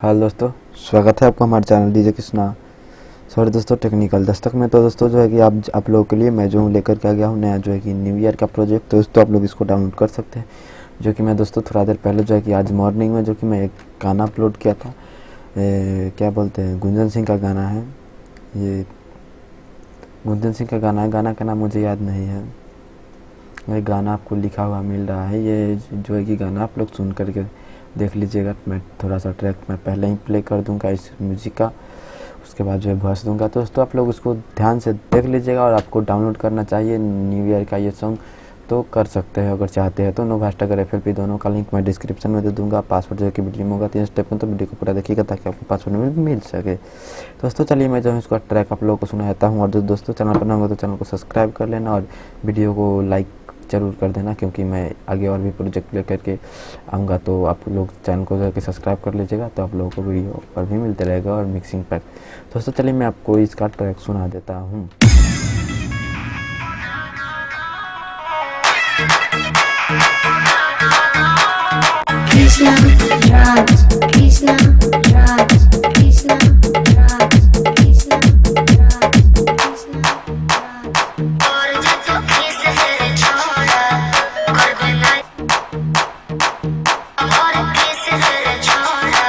Hello दोस्तों, स्वागत है आपका हमारे चैनल डीजे कृष्णा। सॉरी दोस्तों, टेक्निकल दस्तक में। तो दोस्तों जो है कि आप लोगों के लिए मैं जो हूँ लेकर के आ गया हूँ नया जो है कि न्यू ईयर का प्रोजेक्ट। तो दोस्तों आप लोग इसको डाउनलोड कर सकते हैं, जो कि मैं दोस्तों थोड़ा देर पहले जो है कि आज मॉर्निंग में जो कि मैं एक गाना अपलोड किया था। क्या बोलते हैं, गुंजन सिंह का गाना है ये। गुंजन सिंह का गाना है, गाना का नाम मुझे याद नहीं है। ये गाना आपको लिखा हुआ मिल रहा है। ये जो है कि गाना आप लोग सुन करके देख लीजिएगा। मैं थोड़ा सा ट्रैक मैं पहले ही प्ले कर दूंगा इस म्यूज़िक का, उसके बाद जो है भॉइस दूंगा। तो दोस्तों आप लोग उसको ध्यान से देख लीजिएगा। और आपको डाउनलोड करना चाहिए न्यू ईयर का ये सॉन्ग, तो कर सकते हैं अगर चाहते हैं तो। नो फास्ट अगर FLP दोनों का लिंक मैं डिस्क्रिप्शन में दे दूंगा। पासवर्ड जो कि वीडियो में होगा 3 स्टेप में, तो वीडियो को पूरा देखिएगा ताकि आपको पासवर्ड में मिल सके। दोस्तों चलिए मैं जो है इसका ट्रैक आप लोगों को सुनाता हूँ। और दोस्तों चैनल पर ना होगा तो चैनल को सब्सक्राइब कर लेना और वीडियो को लाइक ज़रूर कर देना, क्योंकि मैं आगे और भी प्रोजेक्ट लेकर के आऊँगा। तो आप लोग चैनल को जाकर सब्सक्राइब कर लीजिएगा, तो आप लोगों को वीडियो पर भी मिलते रहेगा और मिक्सिंग पैक। दोस्तों चलिए मैं आपको इसका ट्रैक सुना देता हूँ। Krishna Raj, Krishna Raj, Krishna Raj, Krishna Raj, Krishna Raj. और जो किस से छोड़ा कर बनाई, और किस से छोड़ा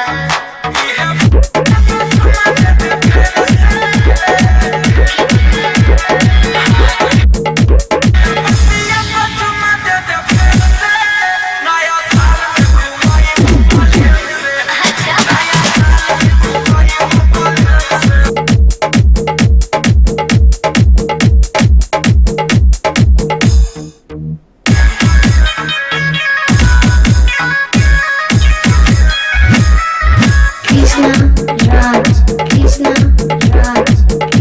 Krishna Raj, Krishna Raj,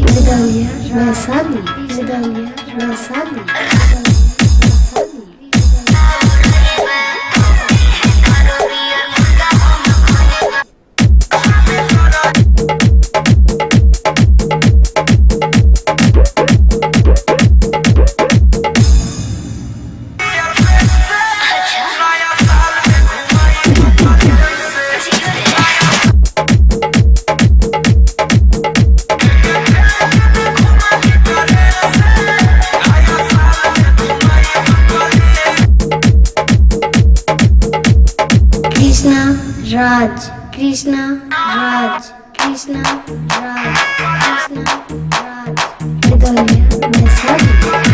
Vidaliya Vaisali, Vidaliya Vaisali. Krishna Raj, Krishna Raj, Krishna Raj, Krishna Raj, Vidaliya Vaisali.